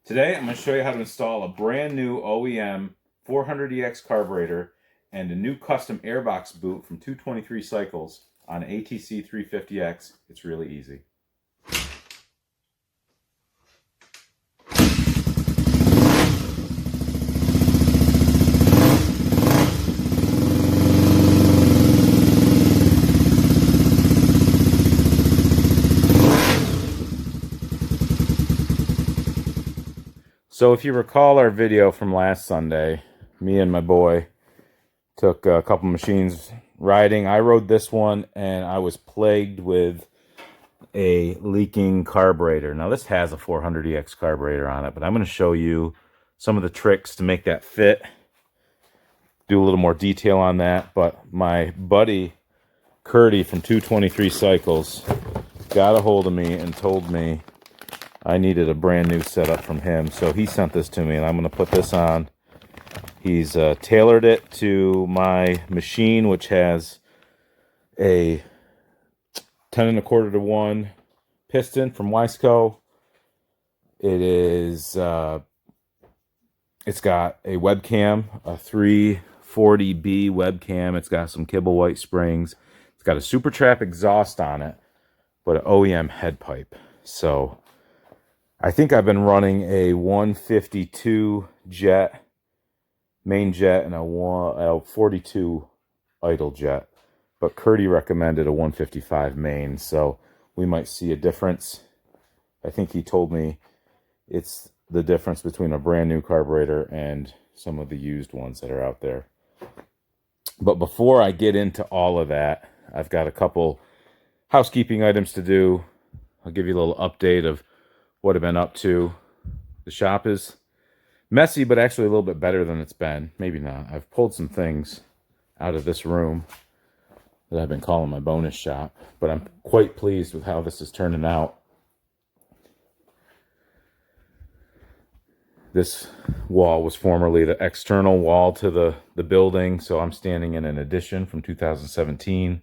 Today I'm going to show you how to install a brand new OEM 400EX carburetor and a new custom airbox boot from 223 cycles on ATC 350X. It's really easy. So if you recall our video from last Sunday, me and my boy took a couple machines riding. I rode this one and I was plagued with a leaking carburetor. Now this has a 400EX carburetor on it, but I'm going to show you some of the tricks to make that fit. Do a little more detail on that, but my buddy Curtie from 223 Cycles got a hold of me and told me I needed a brand new setup from him, so he sent this to me, and I'm going to put this on. He's tailored it to my machine, which has a 10 1/4 to 1 piston from Wiseco. It is, it's got a webcam, a 340B webcam. It's got some kibble white springs. It's got a Super Trap exhaust on it, but an OEM head pipe. So I think I've been running a 152 jet, main jet, and a 42 idle jet. But Curtie recommended a 155 main, so we might see a difference. I think he told me it's the difference between a brand new carburetor and some of the used ones that are out there. But before I get into all of that, I've got a couple housekeeping items to do. I'll give you a little update of what I've been up to. The shop is messy, but actually a little bit better than it's been. Maybe not. I've pulled some things out of this room that I've been calling my bonus shop, but I'm quite pleased with how this is turning out. This wall was formerly the external wall to the building, so I'm standing in an addition from 2017.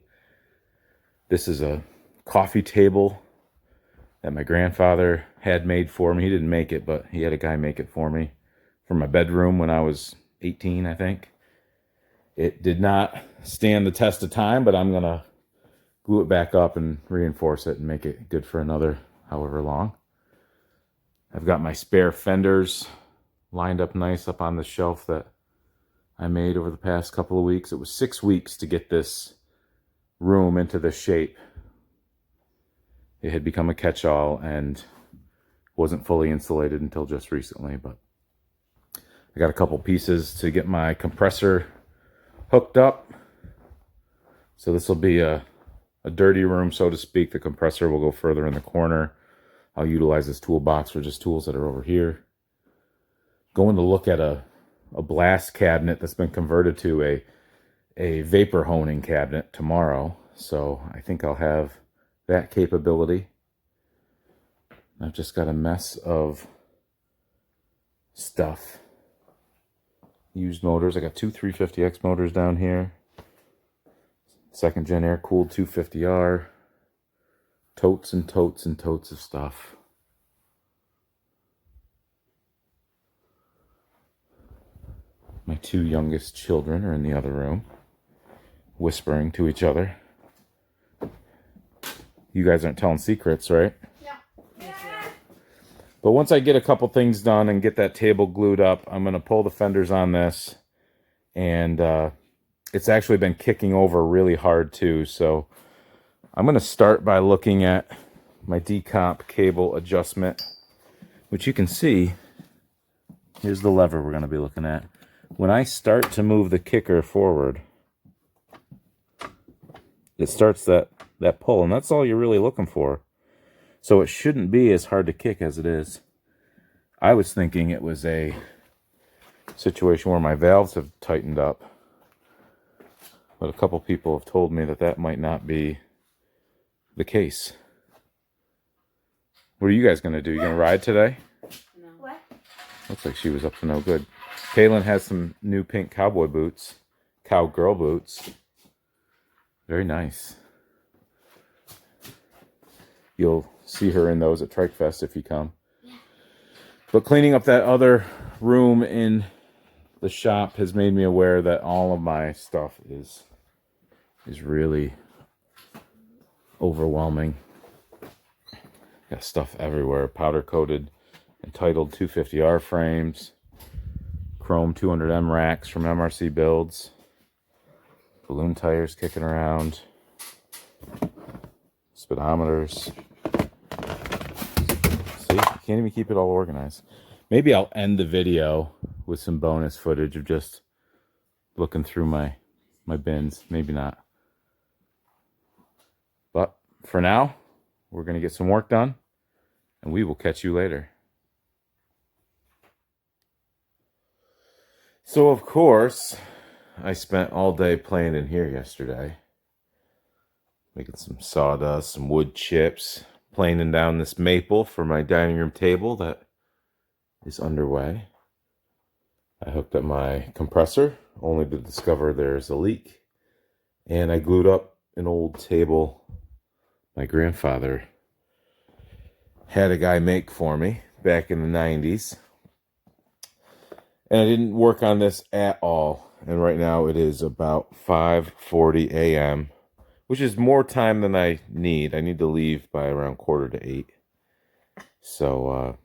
This is a coffee table that my grandfather had made for me. He didn't make it, but he had a guy make it for me for my bedroom when I was 18, I think. It did not stand the test of time, but I'm going to glue it back up and reinforce it and make it good for another however long. I've got my spare fenders lined up nice up on the shelf that I made over the past couple of weeks. It was 6 weeks to get this room into this shape. It had become a catch-all and wasn't fully insulated until just recently, but I got a couple pieces to get my compressor hooked up. So this will be a dirty room, so to speak. The compressor will go further in the corner. I'll utilize this toolbox for just tools that are over here. Going to look at a blast cabinet that's been converted to a vapor honing cabinet tomorrow. So I think I'll have that capability. I've just got a mess of stuff. Used motors. I got two 350X motors down here. Second gen air cooled 250R. Totes and totes and totes of stuff. My two youngest children are in the other room, whispering to each other. You guys aren't telling secrets, right? Yeah. But once I get a couple things done and get that table glued up, I'm going to pull the fenders on this. And it's actually been kicking over really hard too. So I'm going to start by looking at my decomp cable adjustment, which you can see. Here's the lever we're going to be looking at. When I start to move the kicker forward, it starts that pull, and that's all you're really looking for. So it shouldn't be as hard to kick as it is. I was thinking it was a situation where my valves have tightened up, but a couple people have told me that might not be the case. What are you guys going to do? You going to ride today? No. What? Looks like she was up to no good. Kaylin has some new pink cowboy boots, cowgirl boots. Very nice. You'll see her in those at Trike Fest if you come. But cleaning up that other room in the shop has made me aware that all of my stuff is really overwhelming. Got stuff everywhere. Powder coated Entitled 250R frames, chrome 200M racks from MRC builds, balloon tires kicking around, speedometers. See, you can't even keep it all organized. Maybe I'll end the video with some bonus footage of just looking through my bins. Maybe not. But for now, we're going to get some work done, and we will catch you later. So, of course, I spent all day playing in here yesterday. Making some sawdust, some wood chips, planing down this maple for my dining room table that is underway. I hooked up my compressor, only to discover there's a leak. And I glued up an old table my grandfather had a guy make for me back in the 90s. And I didn't work on this at all. And right now it is about 5:40 a.m., which is more time than I need. I need to leave by around 7:45. So,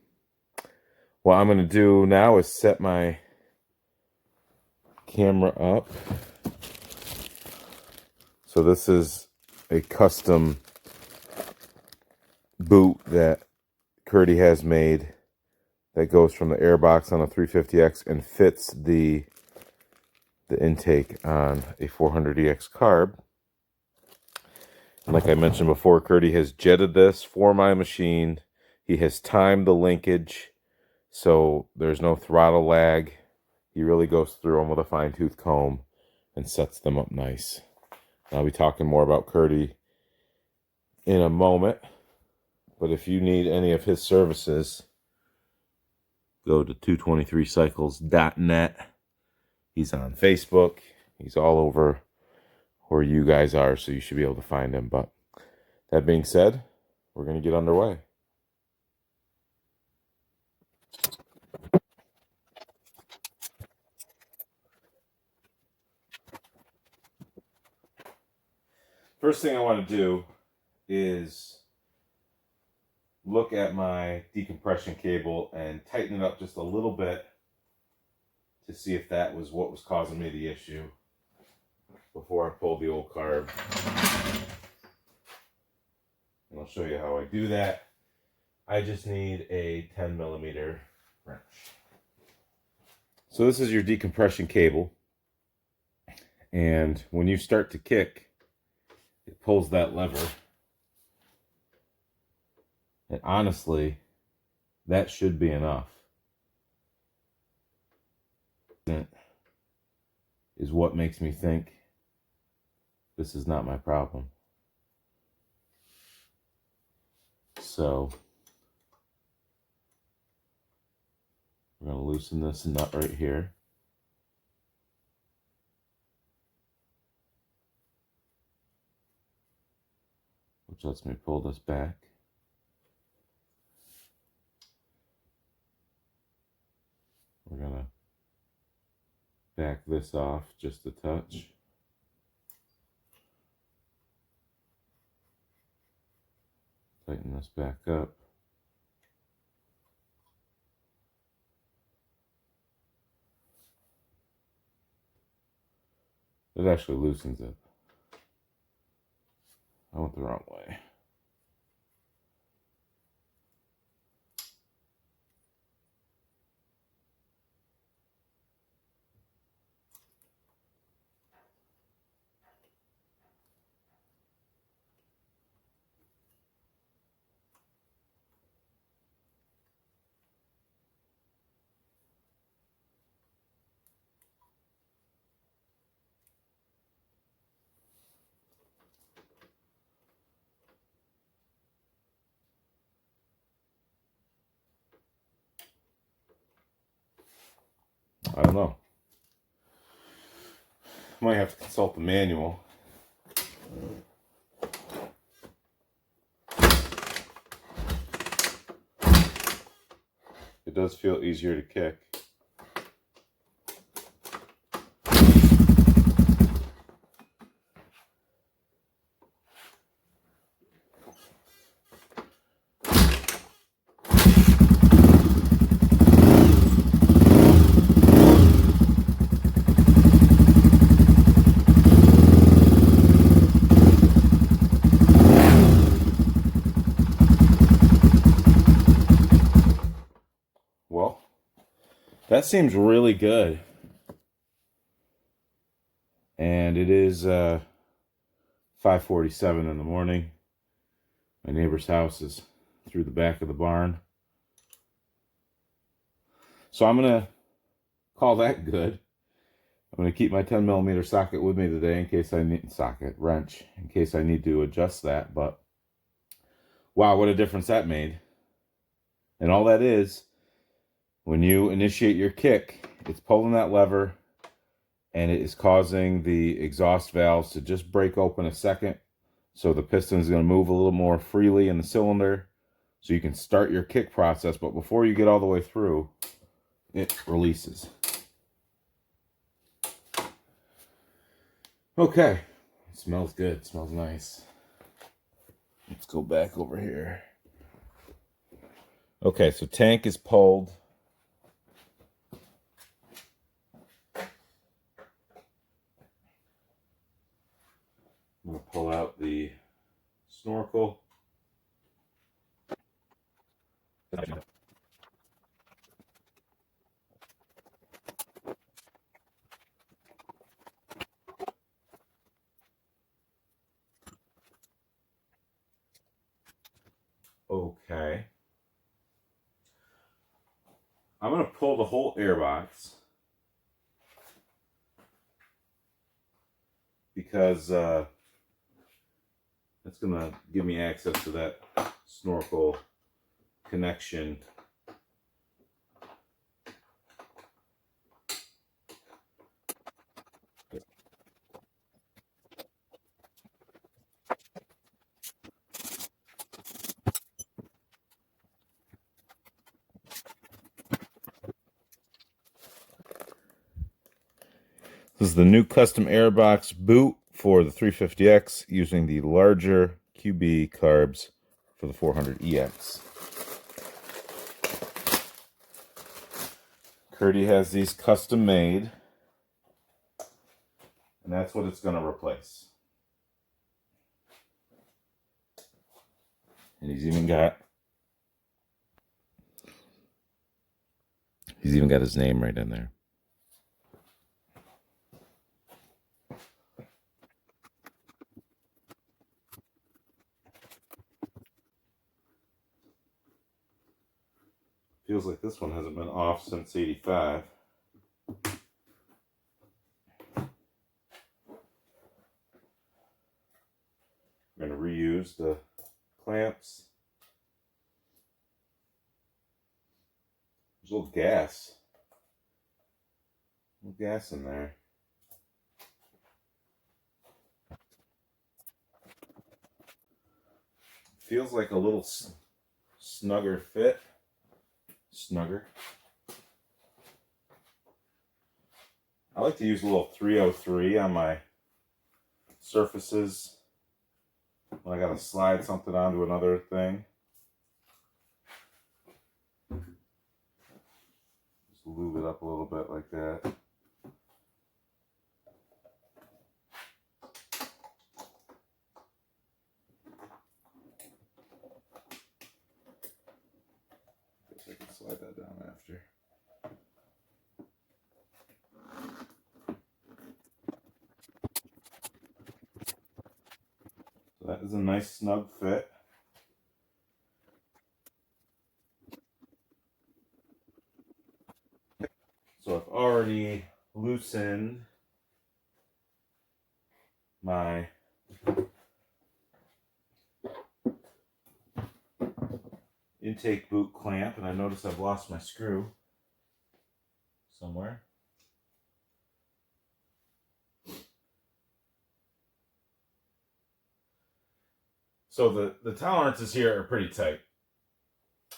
what I'm going to do now is set my camera up. So this is a custom boot that Curtie has made that goes from the airbox on a 350X and fits the intake on a 400EX Carb. And like I mentioned before, Curtie has jetted this for my machine. He has timed the linkage so there's no throttle lag. He really goes through them with a fine-tooth comb and sets them up nice. I'll be talking more about Curtie in a moment. But if you need any of his services, go to 223cycles.net. He's on Facebook. He's all over where you guys are, so you should be able to find him. But that being said, we're going to get underway. First thing I want to do is look at my decompression cable and tighten it up just a little bit to see if that was what was causing me the issue before I pulled the old carb. And I'll show you how I do that. I just need a 10mm wrench. So this is your decompression cable. And when you start to kick, it pulls that lever. And honestly, that should be enough. That is what makes me think this is not my problem. So we're going to loosen this nut right here. Which lets me pull this back. We're going to back this off just a touch. Tighten this back up. It actually loosens it. I went the wrong way. I don't know. Might have to consult the manual. It does feel easier to kick. Well, that seems really good. And it is 5:47 in the morning. My neighbor's house is through the back of the barn. So I'm going to call that good. I'm going to keep my 10mm socket with me today in case I need wrench in case I need to adjust that. But wow, what a difference that made. And all that is, when you initiate your kick, it's pulling that lever and it is causing the exhaust valves to just break open a second. So the piston is going to move a little more freely in the cylinder so you can start your kick process. But before you get all the way through, it releases. Okay, it smells good, it smells nice. Let's go back over here. Okay, so tank is pulled. I'm going to pull out the snorkel. Okay. I'm going to pull the whole airbox because that's going to give me access to that snorkel connection. This is the new custom airbox boot for the 350X using the larger QB carbs for the 400EX. Curtie has these custom made, and that's what it's going to replace. And he's even got his name right in there. Feels like this one hasn't been off since '85. We're going to reuse the clamps. There's a little gas. A little gas in there. Feels like a little snugger fit. Snugger. I like to use a little 303 on my surfaces when I gotta slide something onto another thing. Just lube it up a little bit like that. Guess I can slide that down after. So that is a nice snug fit. So I've already loosened my intake boot clamp, and I notice I've lost my screw somewhere. So the tolerances here are pretty tight.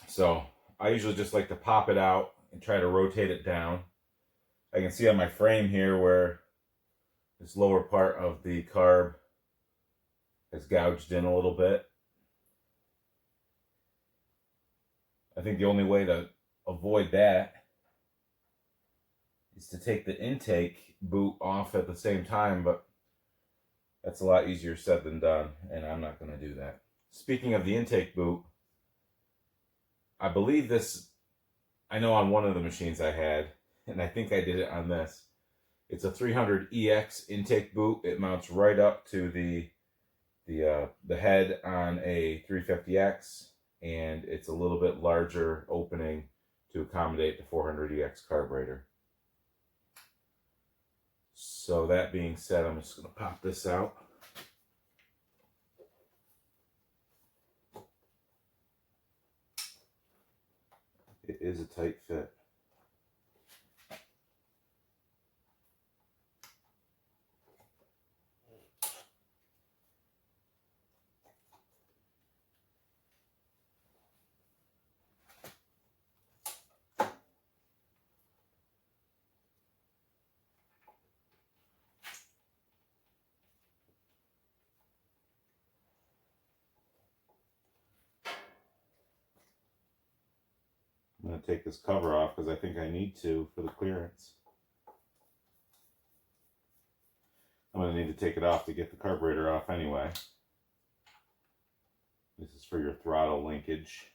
So I usually just like to pop it out and try to rotate it down. I can see on my frame here where this lower part of the carb has gouged in a little bit. I think the only way to avoid that is to take the intake boot off at the same time, but that's a lot easier said than done, and I'm not going to do that. Speaking of the intake boot, I believe this, I know on one of the machines I had, and I think I did it on this. It's a 300EX intake boot. It mounts right up to the head on a 350X, and it's a little bit larger opening to accommodate the 400EX carburetor. So that being said, I'm just going to pop this out. It is a tight fit. I'm going to take this cover off because I think I need to for the clearance. I'm going to need to take it off to get the carburetor off anyway. This is for your throttle linkage.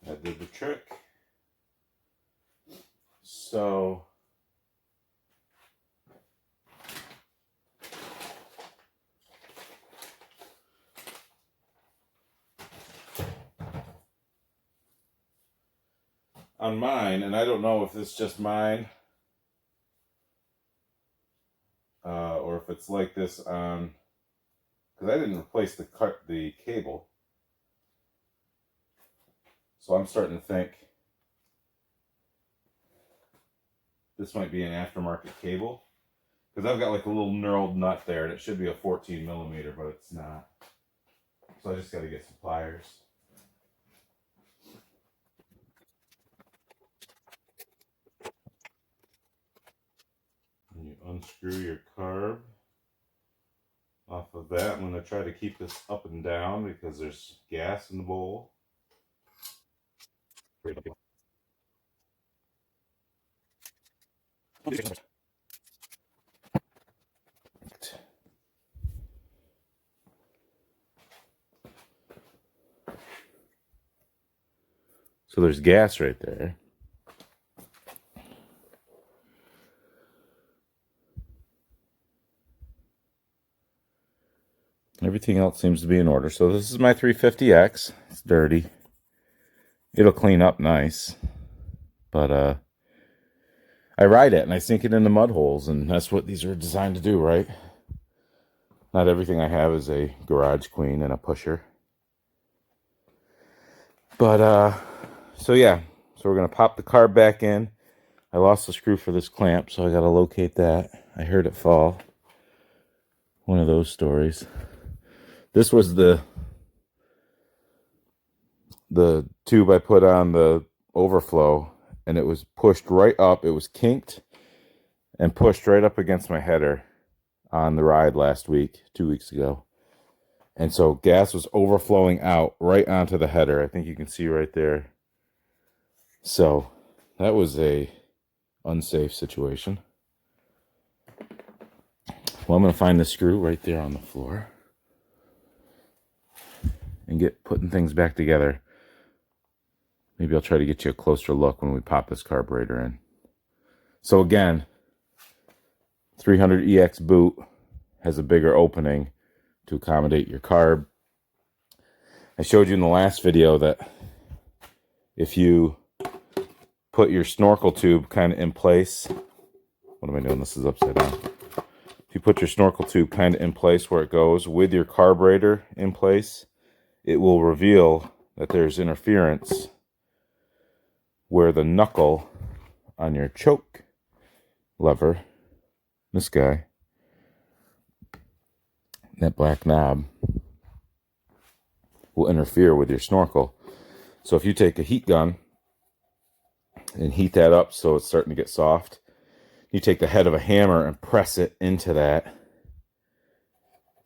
That did the trick. So on mine, and I don't know if it's just mine or if it's like this on, because I didn't replace the cable, so I'm starting to think this might be an aftermarket cable, because I've got like a little knurled nut there, and it should be a 14 millimeter, but it's not. So I just got to get some pliers. And you unscrew your carb off of that. I'm going to try to keep this up and down because there's gas in the bowl. So there's gas right there. Everything else seems to be in order. So this is my 350X. It's dirty. It'll clean up nice. But I ride it and I sink it into mud holes, and that's what these are designed to do, right? Not everything I have is a garage queen and a pusher. But so yeah. So we're gonna pop the carb back in. I lost the screw for this clamp, so I gotta locate that. I heard it fall. One of those stories. This was the tube I put on the overflow, and it was pushed right up. It was kinked and pushed right up against my header on the ride last week, 2 weeks ago. And so gas was overflowing out right onto the header. I think you can see right there. So that was a unsafe situation. Well, I'm going to find the screw right there on the floor and get putting things back together. Maybe I'll try to get you a closer look when we pop this carburetor in. So again, 300EX boot has a bigger opening to accommodate your carb. I showed you in the last video that if you put your snorkel tube kind of in place, what am I doing? This is upside down. If you put your snorkel tube kind of in place where it goes with your carburetor in place, it will reveal that there's interference where the knuckle on your choke lever, this guy, that black knob, will interfere with your snorkel. So if you take a heat gun and heat that up so it's starting to get soft, you take the head of a hammer and press it into that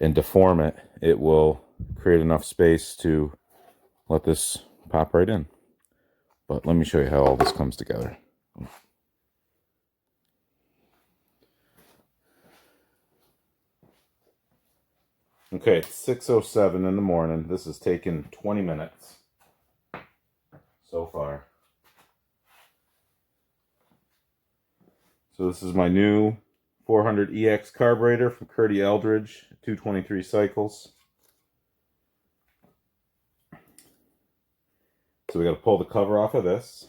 and deform it, it will create enough space to let this pop right in. But let me show you how all this comes together. Okay, it's 6:07 in the morning. This has taken 20 minutes so far. So this is my new 400EX carburetor from Curtie Eldridge, 223 cycles. So we got to pull the cover off of this.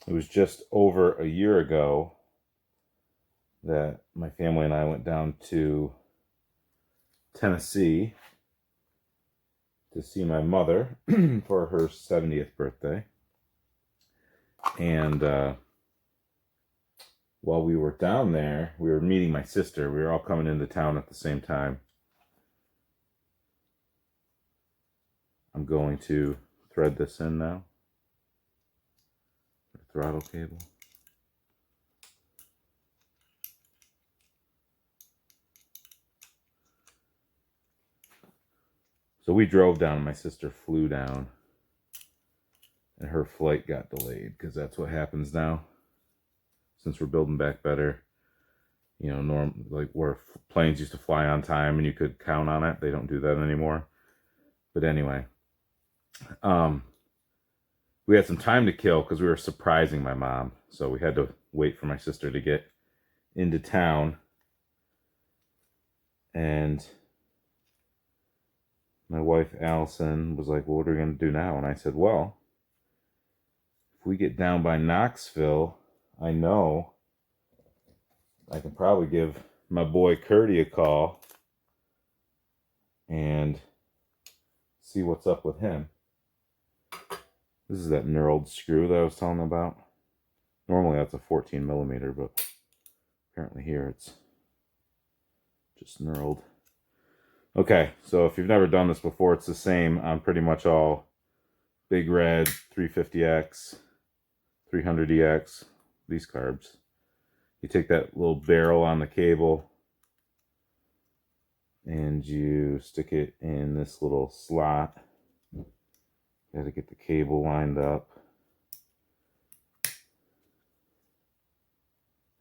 It was just over a year ago that my family and I went down to Tennessee to see my mother for her 70th birthday. And while we were down there, we were meeting my sister. We were all coming into town at the same time. I'm going to thread this in now. Throttle cable. So we drove down, my sister flew down, and her flight got delayed because that's what happens now. Since we're building back better, you know, like where planes used to fly on time and you could count on it, they don't do that anymore. But anyway, we had some time to kill because we were surprising my mom, so we had to wait for my sister to get into town. And my wife, Allison, was like, well, what are we going to do now? And I said, well, if we get down by Knoxville, I know I can probably give my boy Curtie a call and see what's up with him. This is that knurled screw that I was telling about. Normally that's a 14 millimeter, but apparently here it's just knurled. Okay, so if you've never done this before, it's the same on pretty much all Big Red, 350X, 300EX, these carbs. You take that little barrel on the cable and you stick it in this little slot. You got to get the cable lined up.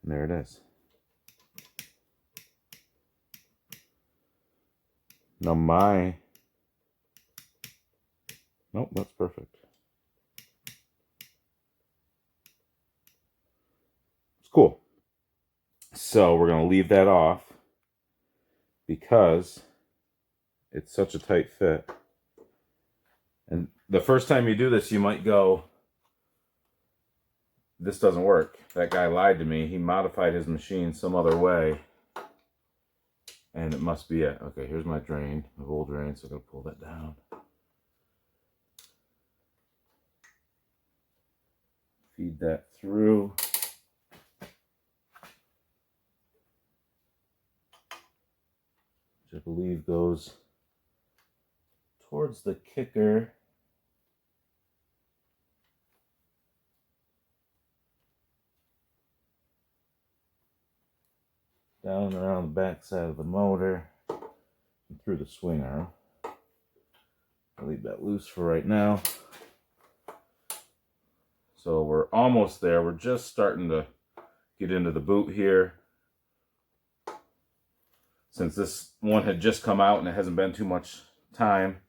And there it is. Now nope, that's perfect. It's cool. So we're going to leave that off because it's such a tight fit. And the first time you do this, you might go, this doesn't work. That guy lied to me. He modified his machine some other way. And it must be it. Okay, here's my drain, my old drain, so I'm going to pull that down. Feed that through. Which I believe goes towards the kicker. Down and around the back side of the motor and through the swing arm. I'll leave that loose for right now. So we're almost there. We're just starting to get into the boot here. Since this one had just come out and it hasn't been too much time,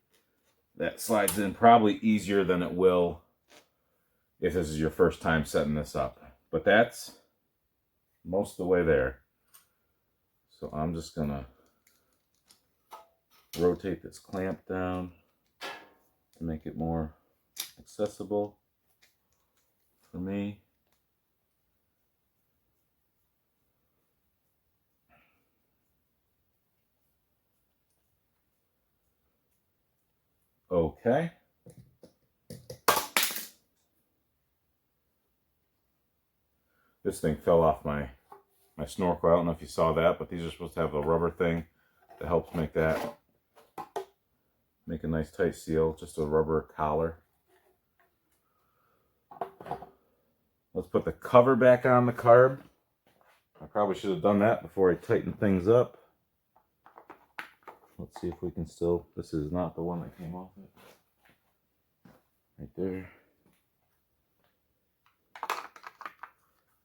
that slides in probably easier than it will if this is your first time setting this up. But that's most of the way there. So I'm just gonna rotate this clamp down to make it more accessible for me. okay. This thing fell off my snorkel. I don't know if you saw that, but these are supposed to have a rubber thing that helps make a nice tight seal, just a rubber collar. Let's put the cover back on the Carb. I probably should have done that before I tightened things up. Let's see if we can still, this is not the one that came off it. Right there.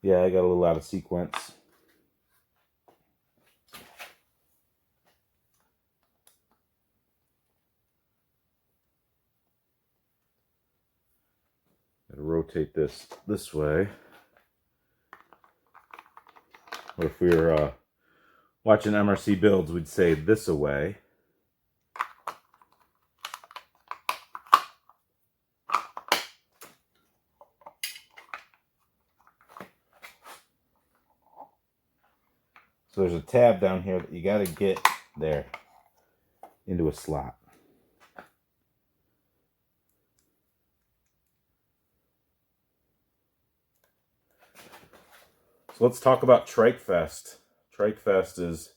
Yeah, I got a little out of sequence. Gotta rotate this way. Or if we were watching MRC builds, we'd say this away. So there's a tab down here that you got to get there into a slot. So let's talk about Trike Fest. Trike Fest is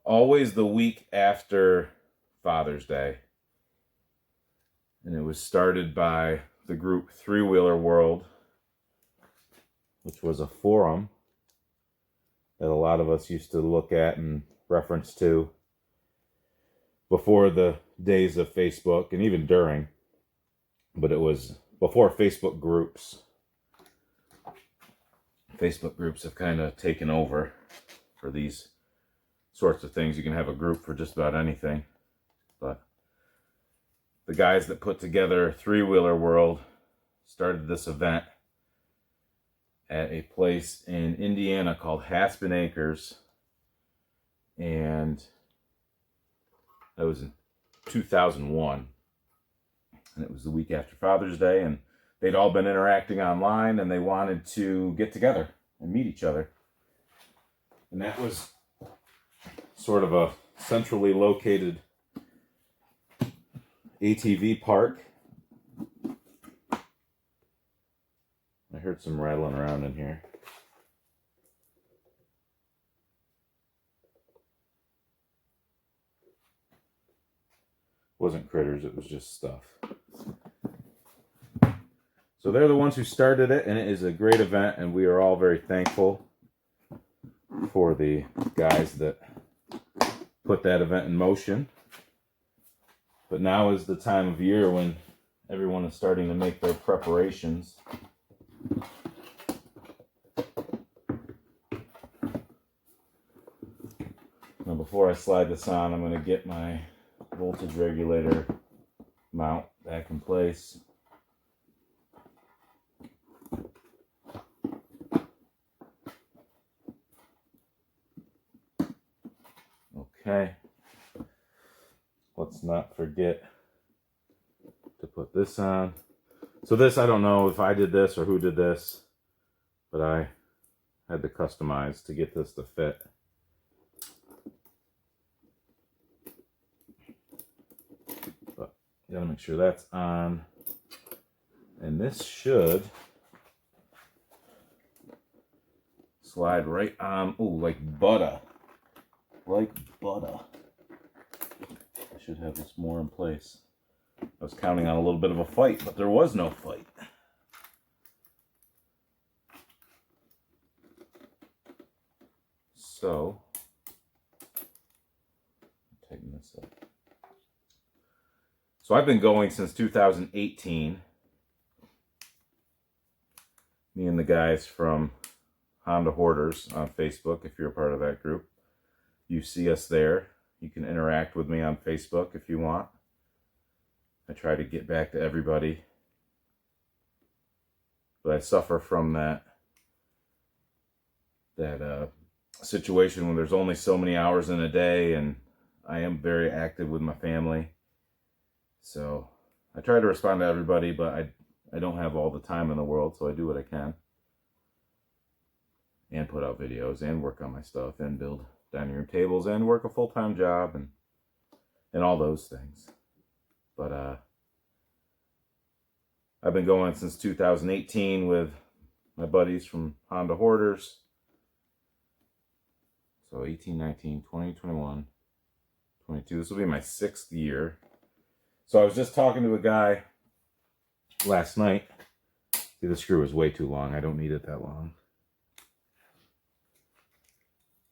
always the week after Father's Day. And it was started by the group Three Wheeler World, which was a forum that a lot of us used to look at and reference to before the days of Facebook and even during. But it was before Facebook groups. Facebook groups have kind of taken over for these sorts of things. You can have a group for just about anything. But the guys that put together Three Wheeler World started this event at a place in Indiana called Haspin Acres, and that was in 2001, and it was the week after Father's Day, and they'd all been interacting online, and they wanted to get together and meet each other, and that was sort of a centrally located ATV park. I heard some rattling around in here. It wasn't critters, it was just stuff. So they're the ones who started it, and it is a great event, and we are all very thankful for the guys that put that event in motion. But now is the time of year when everyone is starting to make their preparations. Now before I slide this on, I'm going to get my voltage regulator mount back in place. Okay. Let's not forget to put this on. So this, I don't know if I did this or who did this, but I had to customize to get this to fit. But you gotta make sure that's on. And this should slide right on. Oh, like butter. Like butter. I should have this more in place. I was counting on a little bit of a fight, but there was no fight. So, tighten this up. So I've been going since 2018. Me and the guys from Honda Hoarders on Facebook, if you're a part of that group. You see us there. You can interact with me on Facebook if you want. I try to get back to everybody. But I suffer from that situation when there's only so many hours in a day, and I am very active with my family. So I try to respond to everybody, but I don't have all the time in the world, so I do what I can. And put out videos and work on my stuff and build dining room tables and work a full-time job and all those things. But I've been going since 2018 with my buddies from Honda Hoarders. So 18, 19, 20, 21, 22. This will be my 6th year. So I was just talking to a guy last night. See, the screw is way too long. I don't need it that long.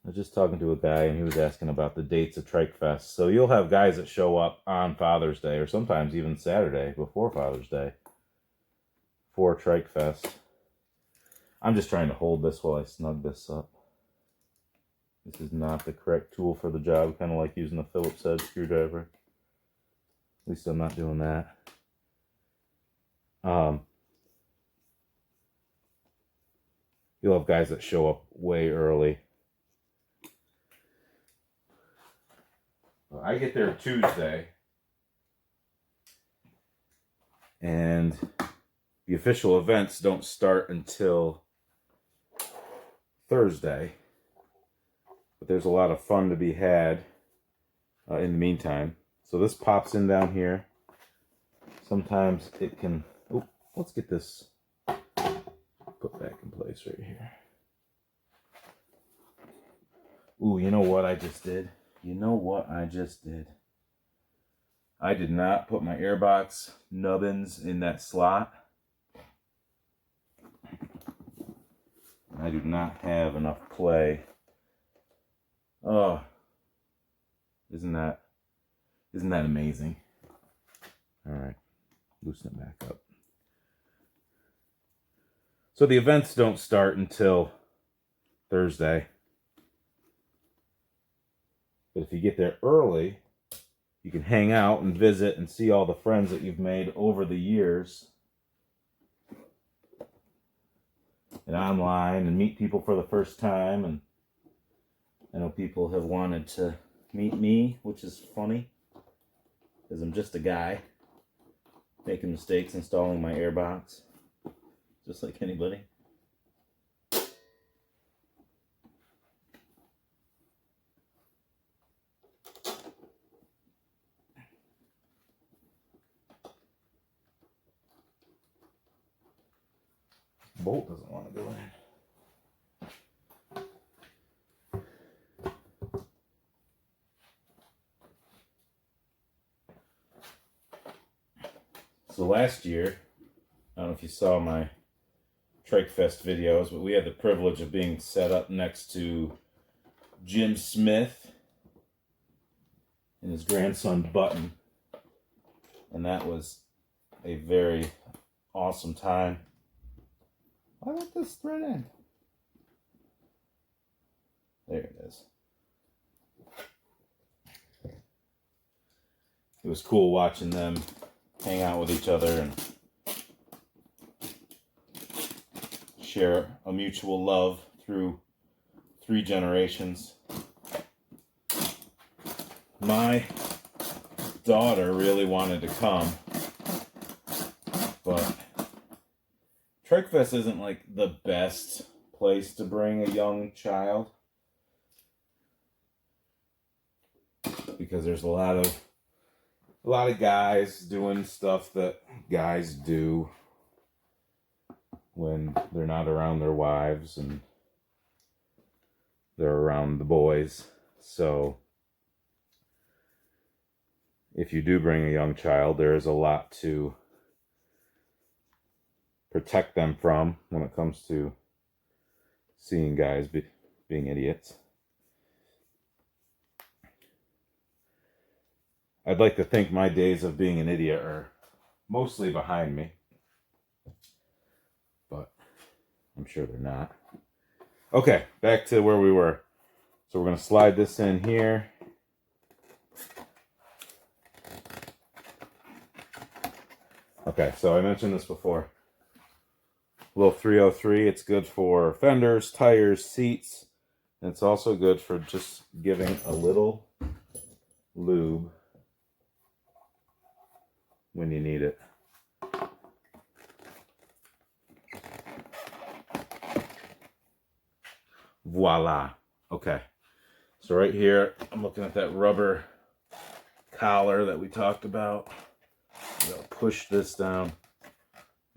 I was just talking to a guy, and he was asking about the dates of Trike Fest. So you'll have guys that show up on Father's Day, or sometimes even Saturday before Father's Day, for Trike Fest. I'm just trying to hold this while I snug this up. This is not the correct tool for the job, kind of like using a Phillips head screwdriver. At least I'm not doing that. You'll have guys that show up way early. Well, I get there Tuesday, and the official events don't start until Thursday. But there's a lot of fun to be had in the meantime. So this pops in down here. Sometimes it can... Oh, let's get this put back in place right here. Ooh, you know what I just did? I did not put my airbox nubbins in that slot. I do not have enough play. Oh, isn't that amazing? All right, loosen it back up. So the events don't start until Thursday. But if you get there early, you can hang out and visit and see all the friends that you've made over the years. And online, and meet people for the first time. And I know people have wanted to meet me, which is funny, because I'm just a guy making mistakes installing my airbox, just like anybody. Bolt doesn't want to go in. So last year, I don't know if you saw my Trike Fest videos, but we had the privilege of being set up next to Jim Smith and his grandson Button. And that was a very awesome time. Why won't this thread in? There it is. It was cool watching them hang out with each other and share a mutual love through 3 generations. My daughter really wanted to come, but Trike Fest isn't like the best place to bring a young child, because there's a lot of guys doing stuff that guys do when they're not around their wives and they're around the boys. So if you do bring a young child, there is a lot to protect them from when it comes to seeing guys being idiots. I'd like to think my days of being an idiot are mostly behind me, but I'm sure they're not. Okay, back to where we were. So we're going to slide this in here. Okay, so I mentioned this before. Little 303, it's good for fenders, tires, seats, and it's also good for just giving a little lube when you need it. Voila. Okay. So right here, I'm looking at that rubber collar that we talked about. push this down.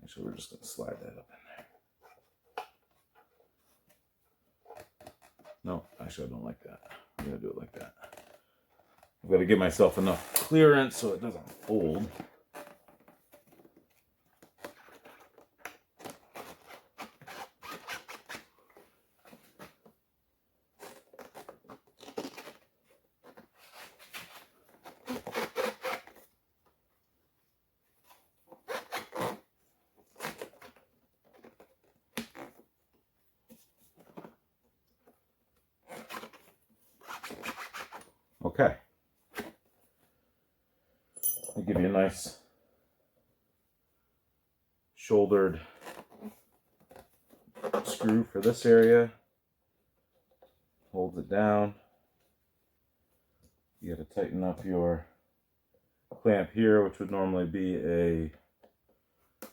Actually, we're just going to slide that up in there. No, actually, I don't like that. I'm going to do it like that. I've got to give myself enough clearance so it doesn't fold. Okay. I'll give you a nice shouldered screw for this area. Holds it down. You got to tighten up your clamp here, which would normally be a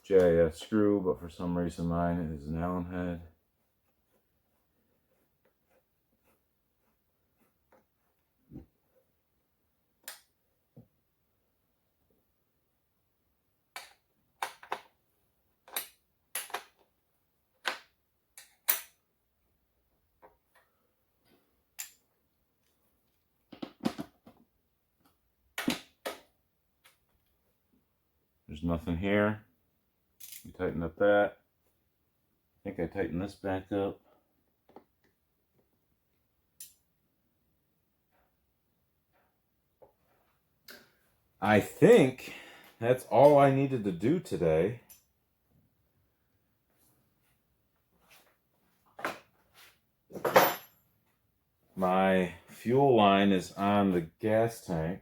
JIS screw, but for some reason mine is an Allen head. There's nothing here. You tighten up that. I think I tighten this back up. I think that's all I needed to do today. My fuel line is on the gas tank,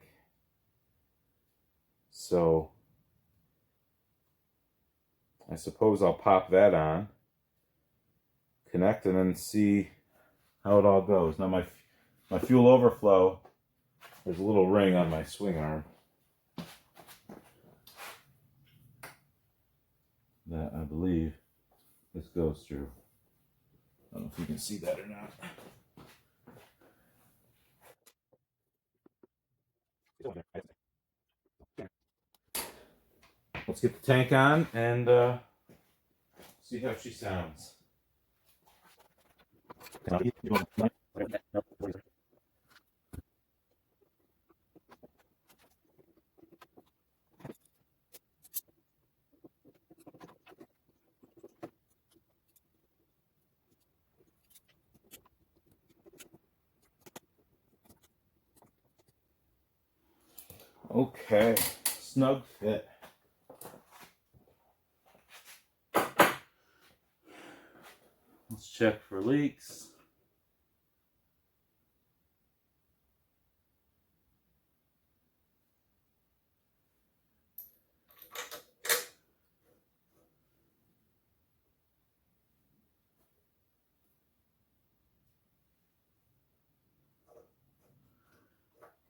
so I suppose I'll pop that on, connect, and then see how it all goes. Now my fuel overflow, there's a little ring on my swing arm that I believe this goes through. I don't know if you can see that or not. Let's get the tank on and see how she sounds. Okay, snug fit. Let's check for leaks.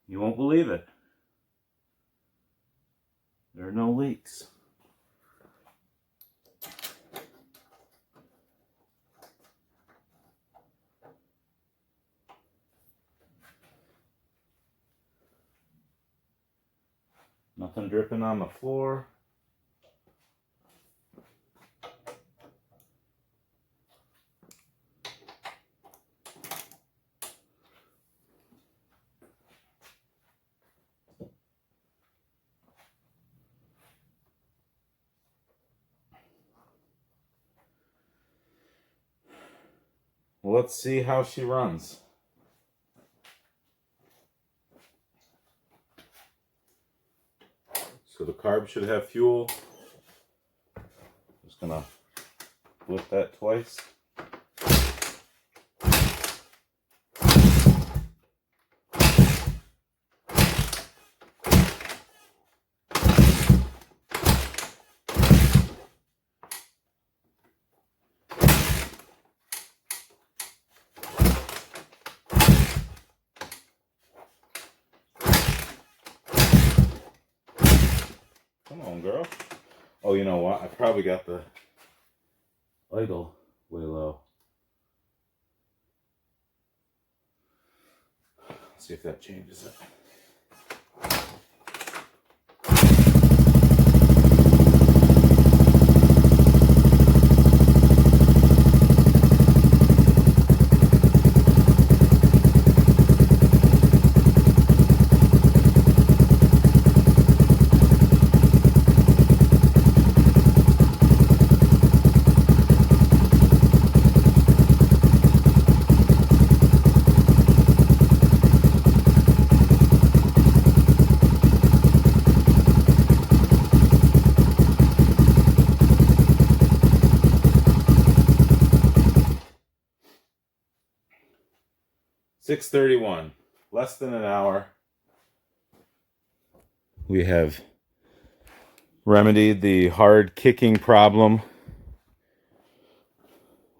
You won't believe it. There are no leaks. Nothing dripping on the floor. Let's see how she runs. So the carb should have fuel. Just gonna flip that twice. Come on, girl. Oh, you know what? I probably got the idle way low. Let's see if that changes it. 6:31, less than an hour. We have remedied the hard kicking problem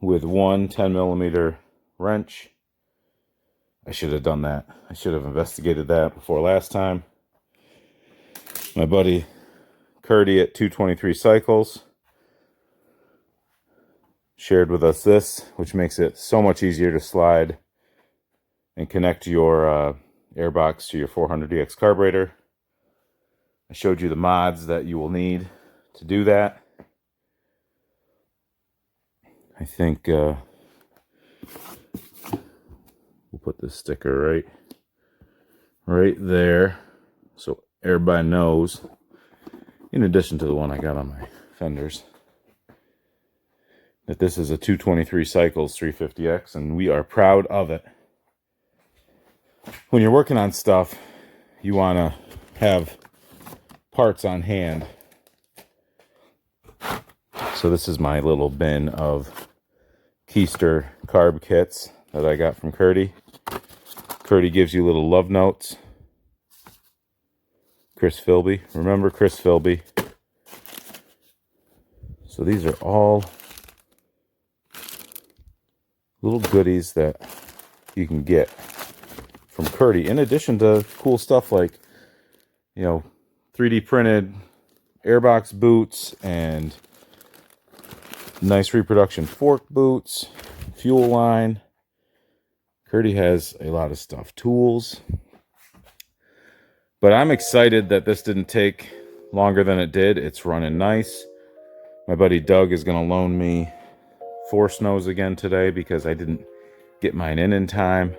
with one 10mm wrench. I should have done that. I should have investigated that before last time. My buddy Curtie at 223 Cycles shared with us this, which makes it so much easier to slide and connect your airbox to your 400DX carburetor. I showed you the mods that you will need to do that. I think we'll put this sticker right there so everybody knows, in addition to the one I got on my fenders, that this is a 223 Cycles 350X, and we are proud of it. When you're working on stuff, you want to have parts on hand. So this is my little bin of keister carb kits that I got from Curtie. Curtie gives you little love notes. Chris Philby. Remember Chris Philby. So these are all little goodies that you can get from Curtie, in addition to cool stuff like, 3D printed airbox boots and nice reproduction fork boots, fuel line. Curtie has a lot of stuff, tools. But I'm excited that this didn't take longer than it did. It's running nice. My buddy Doug is going to loan me Force Nose again today because I didn't get mine in time.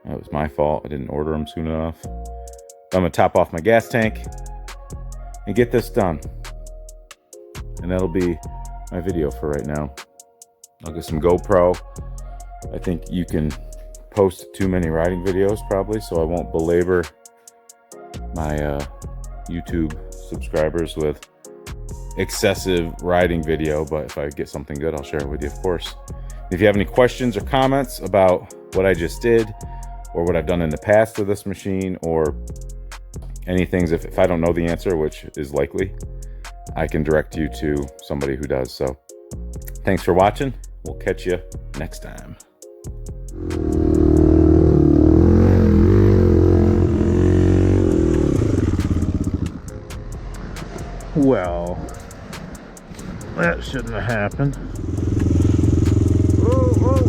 That was my fault. I didn't order them soon enough. I'm going to top off my gas tank and get this done. And that'll be my video for right now. I'll get some GoPro. I think you can post too many riding videos probably, so I won't belabor my YouTube subscribers with excessive riding video, but if I get something good, I'll share it with you, of course. If you have any questions or comments about what I just did or what I've done in the past with this machine, or any things, if I don't know the answer, which is likely, I can direct you to somebody who does. So thanks for watching. We'll catch you next time. Well, that shouldn't have happened. Whoa, whoa.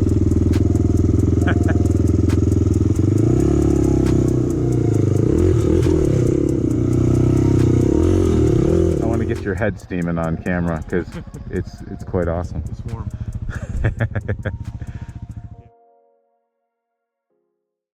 I want to get your head steaming on camera because it's quite awesome. It's warm.